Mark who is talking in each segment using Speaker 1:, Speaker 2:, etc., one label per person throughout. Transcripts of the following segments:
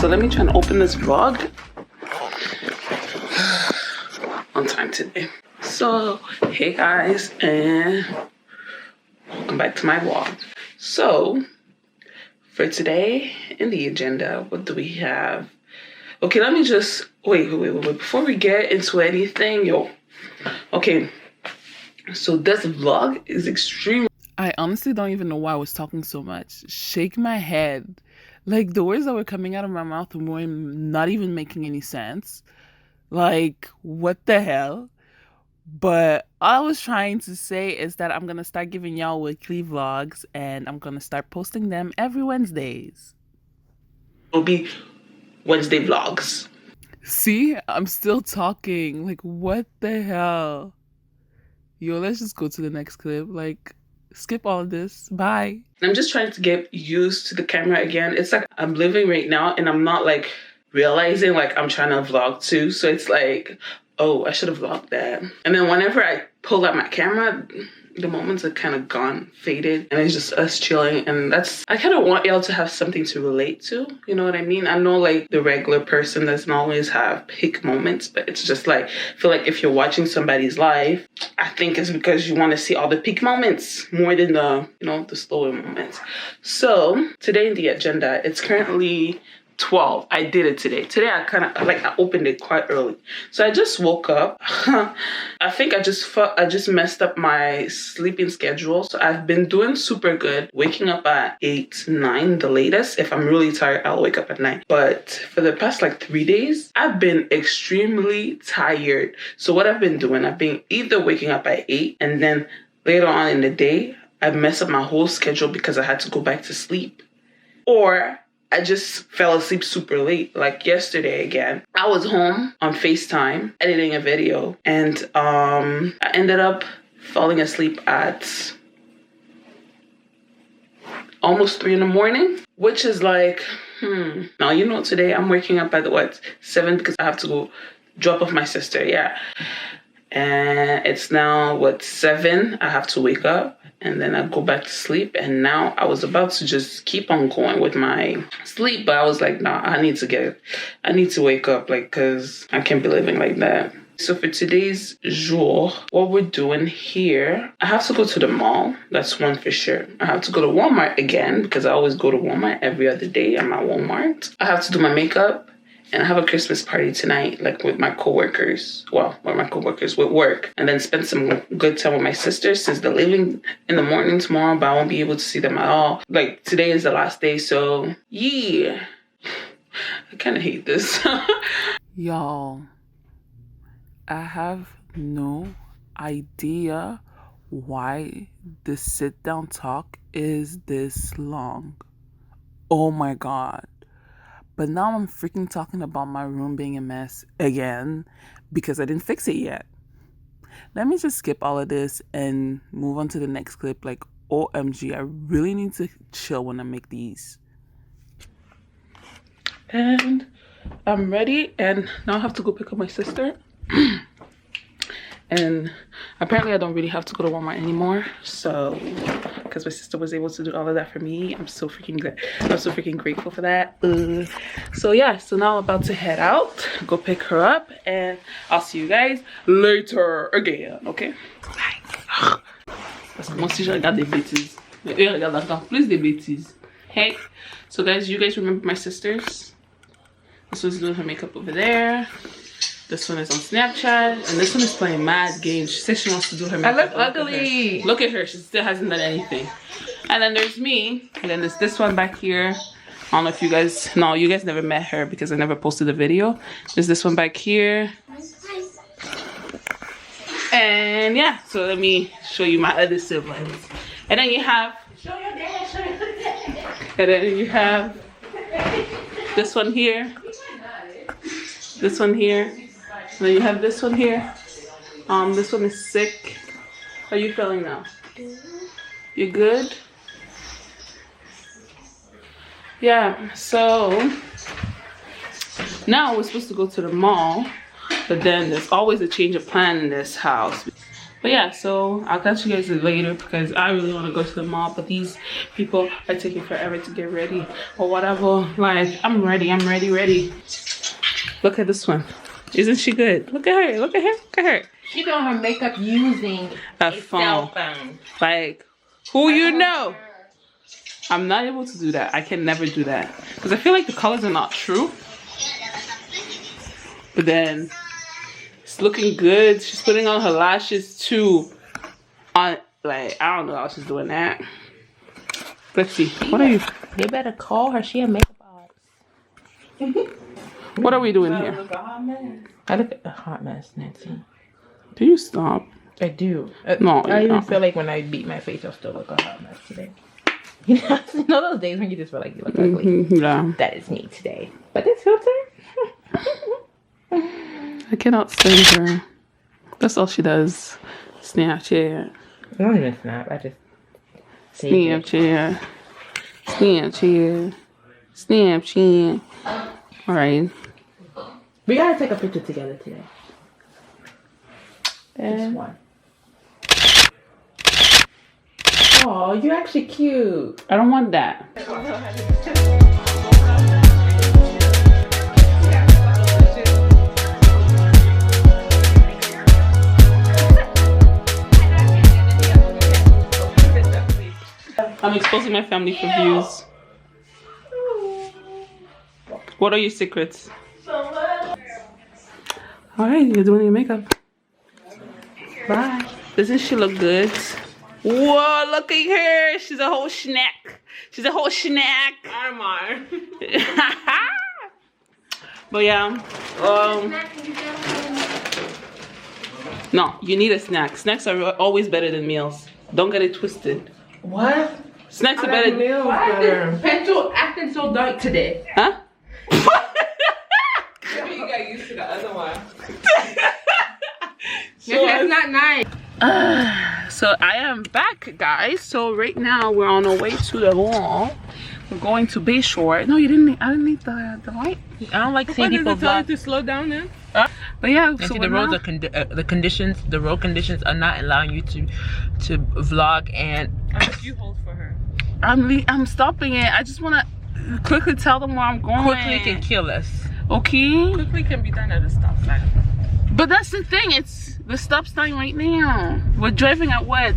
Speaker 1: So let me try and open this vlog on time today. So hey guys, and welcome back to my vlog. So for today in the agenda, what do we have? Okay, let me just wait. Before we get into anything, okay, so this vlog is extremely, I honestly don't even know why I was talking so much. Shake my head. Like, the words that were coming out of my mouth were not even making any sense. Like, what the hell? But all I was trying to say is that I'm going to start giving y'all weekly vlogs, and I'm going to start posting them every Wednesdays. It'll be Wednesday vlogs. See, I'm still talking. Like, what the hell? Yo, let's just go to the next clip. Like, skip all of this. Bye. I'm just trying to get used to the camera again. It's like I'm living right now and I'm not like realizing like I'm trying to vlog too. So it's like, oh, I should have vlogged that. And then whenever I pull out my camera, the moments are kind of gone, faded, and it's just us chilling. And I kind of want y'all to have something to relate to. You know what I mean? I know like the regular person doesn't always have peak moments, but it's just like, I feel like if you're watching somebody's live, I think it's because you want to see all the peak moments more than the, the slower moments. So today in the agenda, it's currently 12. I did it today. Today I opened it quite early. So I just woke up. I think I just messed up my sleeping schedule. So I've been doing super good, waking up at 8, 9 the latest. If I'm really tired, I'll wake up at 9. But for the past 3 days, I've been extremely tired. So what I've been doing, I've been either waking up at 8 and then later on in the day, I messed up my whole schedule because I had to go back to sleep. Or I just fell asleep super late, like yesterday again. I was home on FaceTime editing a video, and I ended up falling asleep at almost 3 in the morning, which is like, Now, today I'm waking up at 7 because I have to go drop off my sister, yeah. And it's now, 7, I have to wake up. And then I go back to sleep. And now I was about to just keep on going with my sleep. But I was like, nah, I need to wake up, because I can't be living like that. So for today's jour, what we're doing here, I have to go to the mall. That's one for sure. I have to go to Walmart again because I always go to Walmart every other day. I'm at Walmart. I have to do my makeup. And I have a Christmas party tonight, with my coworkers. Well, with work. And then spend some good time with my sisters since they're leaving in the morning tomorrow, but I won't be able to see them at all. Today is the last day, so yeah. I kind of hate this. Y'all, I have no idea why the sit-down talk is this long. Oh my God. But now I'm freaking talking about my room being a mess again because I didn't fix it yet. Let me just skip all of this and move on to the next clip. OMG, I really need to chill when I make these. And I'm ready, and now I have to go pick up my sister. And apparently I don't really have to go to Walmart anymore. So, because my sister was able to do all of that for me. I'm so freaking glad. I'm so freaking grateful for that. So yeah, so now I'm about to head out, go pick her up, and I'll see you guys later again, okay? Bye. Parce que moi aussi je regarde des bêtises. Mais eux regardent encore plus des bêtises. Hey, so guys, you guys remember my sisters? This was doing her makeup over there. This one is on Snapchat, and this one is playing mad games. She says she wants to do her makeup. I look ugly. Look at her. She still hasn't done anything. And then there's me. And then there's this one back here. I don't know if you guys... No, you guys never met her because I never posted a video. There's this one back here. And yeah, so let me show you my other siblings. And then you have... Show your dad, show your dad. And then you have this one here. This one here. And then you have this one here. This one is sick. How are you feeling now? You good? Yeah, so now we're supposed to go to the mall, but then there's always a change of plan in this house. But yeah, so I'll catch you guys later because I really want to go to the mall. But these people are taking forever to get ready or whatever. Like, I'm ready. I'm ready. Look at this one. Isn't she good? Look at her. Look at her. Look at her.
Speaker 2: She doing her makeup using a cell phone.
Speaker 1: Like, who you know? I'm not able to do that. I can never do that because I feel like the colors are not true. But then it's looking good. She's putting on her lashes too. On, like, I don't know how she's doing that. Let's see. What are you?
Speaker 2: They better call her. She a makeup artist.
Speaker 1: What are we doing here?
Speaker 2: I look a hot mess, Nancy.
Speaker 1: Do you stop?
Speaker 2: I do.
Speaker 1: No,
Speaker 2: I even feel like when I beat my face, I'll still look a hot mess today. You know those days when you just feel like you look ugly?
Speaker 1: Yeah.
Speaker 2: That is me today. But this filter?
Speaker 1: I cannot stand her. That's all she does. Snapchat.
Speaker 2: I don't even snap. I just
Speaker 1: Snapchat. Snapchat. Snapchat. Alright.
Speaker 2: We gotta take a picture together today. Just one. Oh, you're actually cute.
Speaker 1: I don't want that. I'm exposing my family for views. What are your secrets? Alright, you're doing your makeup. Bye. Doesn't she look good? Whoa, look at her. She's a whole snack. She's a whole snack.
Speaker 2: Armar.
Speaker 1: But yeah. No, you need a snack. Snacks are always better than meals. Don't get it twisted.
Speaker 2: What?
Speaker 1: Snacks are better.
Speaker 2: Why is this pencil acting so dark today?
Speaker 1: Huh?
Speaker 2: Maybe you got used to the other one.
Speaker 1: So
Speaker 2: that's not nice.
Speaker 1: So I am back, guys. So right now we're on our way to the mall. We're going to Bayshore. No, you didn't. I didn't need the light.
Speaker 2: I don't like seeing people vlog.
Speaker 3: To slow down then?
Speaker 1: But yeah,
Speaker 2: So
Speaker 1: so
Speaker 2: the roads are the road conditions are not allowing you to vlog, and
Speaker 3: You hold for her.
Speaker 1: I'm stopping it. I just want to quickly tell them where I'm going.
Speaker 2: quickly can kill us.
Speaker 1: Okay.
Speaker 3: Quickly can be done at a stop sign.
Speaker 1: But that's the thing. It's the stop sign right now. We're driving at what?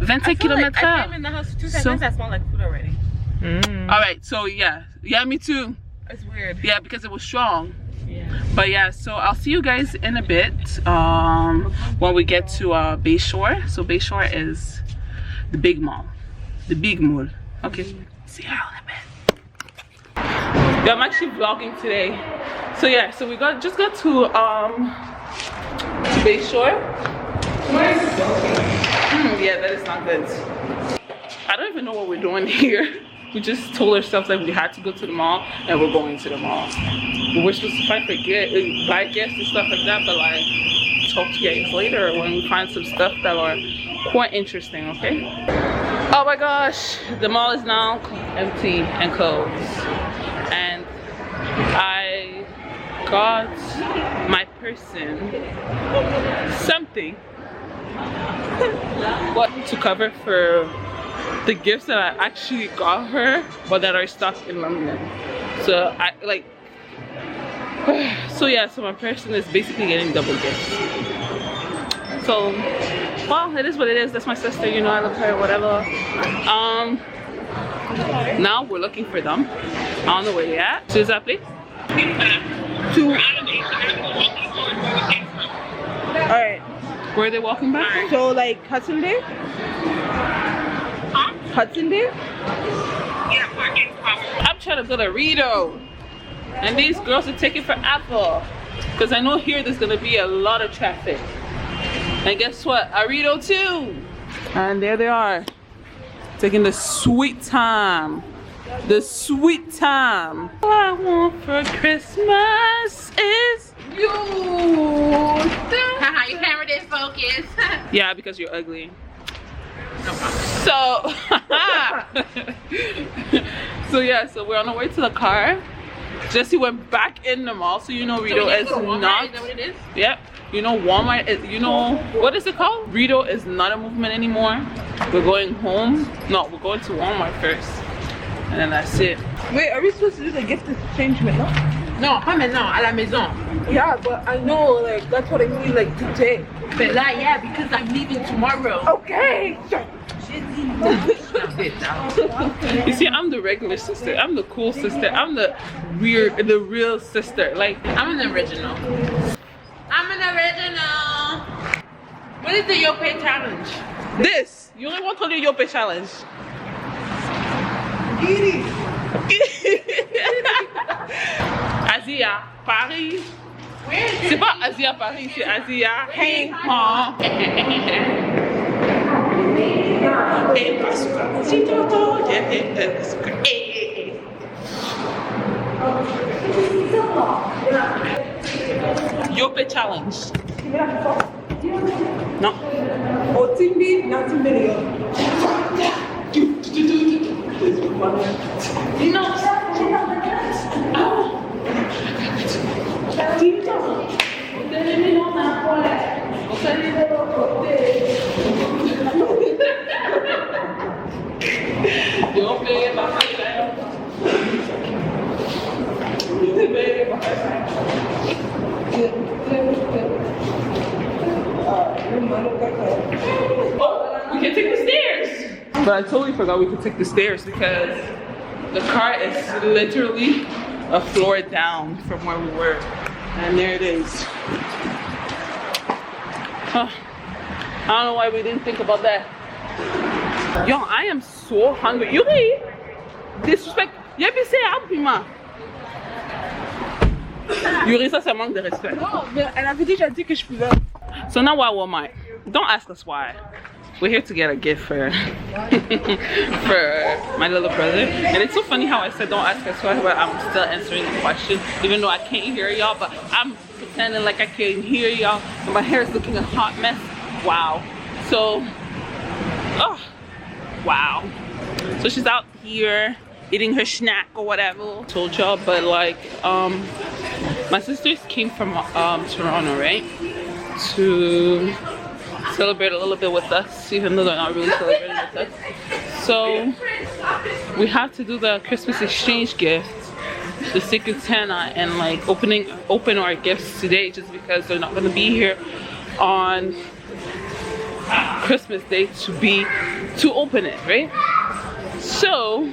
Speaker 1: 20 kilometers.
Speaker 3: I came in the house 2 seconds. I smell like food already.
Speaker 1: All right. So yeah, me too.
Speaker 3: It's weird.
Speaker 1: Yeah, because it was strong.
Speaker 3: Yeah.
Speaker 1: But yeah, so I'll see you guys in a bit when we get to Bayshore. So Bayshore is the big mall, the big mall. Okay, see you in a bit. Yeah, I'm actually vlogging today. So yeah, so we just got to Bayshore. Yeah, that is not good. I don't even know what we're doing here. We just told ourselves that we had to go to the mall, and we're going to the mall. We're supposed to buy gifts and stuff like that, but like, talk to you guys later when we find some stuff that are quite interesting, okay? Oh my gosh, the mall is now empty and closed. And I got my person something to cover for the gifts that I actually got her, but that are stuck in London. So I like, so yeah, so my person is basically getting double gifts. So, well, it is what it is. That's my sister, you know, I love her, whatever. Now we're looking for them. I don't know where they at. So is that please? Alright. Where are they walking back?
Speaker 3: So like Hudson there? Hudson there?
Speaker 1: I'm trying to go to Rito. And these girls are taking forever. Because I know here there's going to be a lot of traffic. And guess what? Rito too. And there they are. Taking the sweet time. The sweet time. All I want for Christmas is you.
Speaker 2: Your camera didn't focus.
Speaker 1: Yeah, because you're ugly. So, so yeah, so we're on our way to the car. Jessie went back in the mall, so you know Rito is not.
Speaker 2: Is that what it is?
Speaker 1: Yep. you know, Walmart is, you know, what is it called? Burrito is not a movement anymore. We're going home. No, we're going to Walmart first. And then that's it.
Speaker 3: Wait, are we supposed to do the gift exchange now?
Speaker 2: Non, pas maintenant, à la maison.
Speaker 3: Yeah, but I know, like, that's what I mean, like, today.
Speaker 2: But like, yeah, because I'm leaving tomorrow.
Speaker 3: Okay.
Speaker 1: You see, I'm the regular sister. I'm the cool sister. I'm the real sister. Like,
Speaker 2: I'm an original. I'm an original. What is the Yo Pay challenge?
Speaker 1: this. You only want to do your pay challenge. Asia, Paris. C'est pas Asia, Paris, c'est Asia. Hey, ha. Yo pay challenge. No.
Speaker 3: Otimbi, nothing video.
Speaker 1: We can take the stairs. But I totally forgot we could take the stairs because the car is literally a floor down from where we were. And there it is. Huh. I don't know why we didn't think about that. Yo, I am so hungry. You be disrespect. You be say Pima. Yuri, ça manque de respect.
Speaker 3: Non, mais elle avait déjà dit que je pouvais.
Speaker 1: So now why Walmart? Don't ask us why. We're here to get a gift for for my little brother. And it's so funny how I said don't ask us why, but I'm still answering the question. Even though I can't hear y'all, but I'm pretending like I can hear y'all. And my hair is looking a hot mess. Wow. So, oh, wow. So she's out here eating her snack or whatever. Told y'all, but like, my sisters came from Toronto, right? To celebrate a little bit with us, even though they're not really celebrating with us. So we have to do the Christmas exchange gift, the Secret Santa, and like open our gifts today, just because they're not gonna be here on Christmas Day to open it, right? So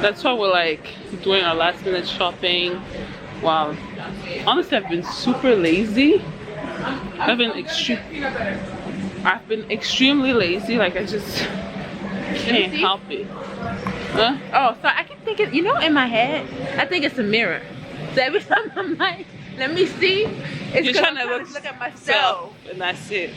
Speaker 1: that's why we're like doing our last minute shopping. Wow, honestly, I've been super lazy. I've been extremely lazy. Like, I just can't help it. Huh?
Speaker 2: Oh, so I can think it, you know, in my head, I think it's a mirror. So every time I'm like, let me see, it's
Speaker 1: You're trying to
Speaker 2: look at myself.
Speaker 1: And that's it.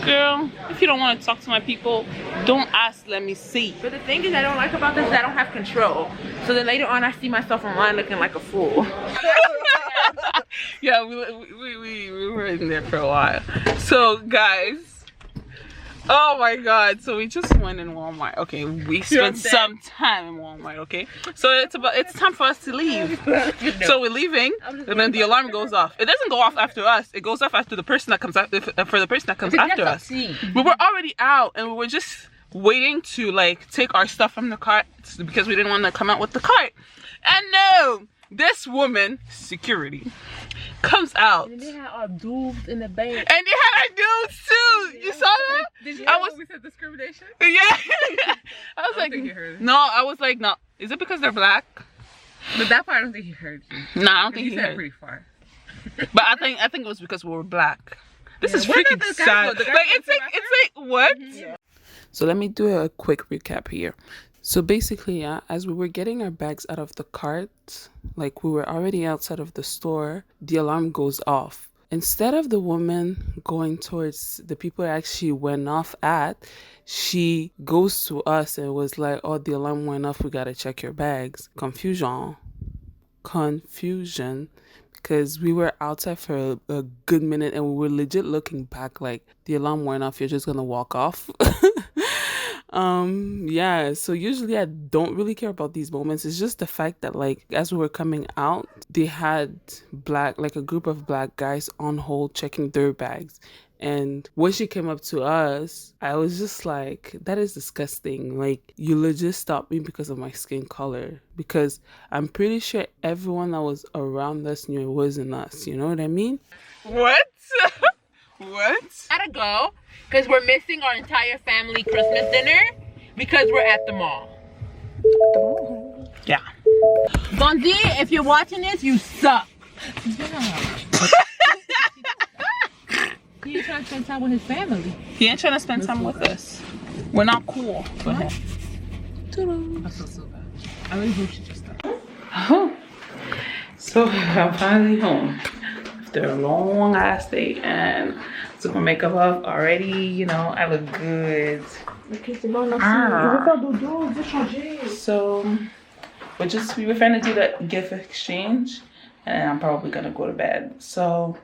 Speaker 1: Girl, if you don't want to talk to my people, don't ask, let me see.
Speaker 2: But the thing is I don't like about this is I don't have control. So then later on I see myself online looking like a fool.
Speaker 1: Yeah, we were in there for a while. So guys, oh my god, so we just went in Walmart. Okay, we spent some time in Walmart. Okay, so it's time for us to leave. So we're leaving, and then the alarm goes off. It doesn't go off after us, it goes off after the person that comes after, for the person that comes after us. We were already out, and we were just waiting to like take our stuff from the cart because we didn't want to come out with the cart. And no, this woman, security, comes out.
Speaker 2: And they had our dudes in the bank.
Speaker 1: And they had our dudes too. You saw that?
Speaker 3: Did you
Speaker 1: I
Speaker 3: hear
Speaker 1: was,
Speaker 3: when we said discrimination?
Speaker 1: yeah. I was like,
Speaker 3: think you heard it.
Speaker 1: no, I was like, no. Is it because they're black?
Speaker 3: But that part I don't think he heard you.
Speaker 1: No, I don't think
Speaker 3: He
Speaker 1: he
Speaker 3: said
Speaker 1: heard.
Speaker 3: pretty far.
Speaker 1: But I think it was because we were black. This is
Speaker 3: Where did
Speaker 1: freaking
Speaker 3: the guy
Speaker 1: sad.
Speaker 3: go?
Speaker 1: Like,
Speaker 3: The guy
Speaker 1: it's like what?
Speaker 3: Yeah.
Speaker 1: So let me do a quick recap here. So basically, yeah, as we were getting our bags out of the cart, like we were already outside of the store, the alarm goes off. Instead of the woman going towards the people it actually went off at, she goes to us and was like, oh, the alarm went off, we gotta check your bags. Confusion. Because we were outside for a good minute and we were legit looking back like, the alarm went off, you're just gonna walk off. Yeah, so usually I don't really care about these moments. It's just the fact that like as we were coming out, they had a group of black guys on hold checking their bags. And when she came up to us, I was just like, that is disgusting. Like, you legit stopped me because of my skin color. Because I'm pretty sure everyone that was around us knew it wasn't us. You know what I mean?
Speaker 3: What? What? Gotta go because we're missing our entire family Christmas dinner because we're at the mall.
Speaker 1: Yeah.
Speaker 3: Bonzi, if you're watching this, you suck.
Speaker 2: He ain't trying to spend time with his family.
Speaker 1: He ain't trying to spend time with us. We're not cool for him.
Speaker 2: I feel so bad. I really hope she just stopped.
Speaker 1: So I'm finally home after a long ass day and took my makeup off already. You know, I look good. So we were trying to do the gift exchange and I'm probably gonna go to bed. So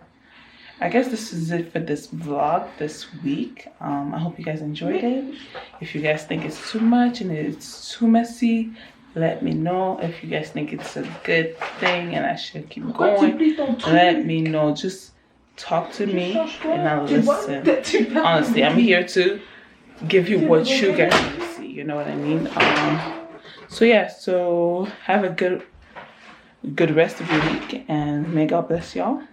Speaker 1: I guess this is it for this vlog this week. I hope you guys enjoyed it. If you guys think it's too much and it's too messy, let me know. If you guys think it's a good thing and I should keep going, let me know. Just talk to me and I'll listen. Honestly, I'm here to give you what you guys want to see. You know what I mean? So yeah, so have a good rest of your week and may God bless y'all.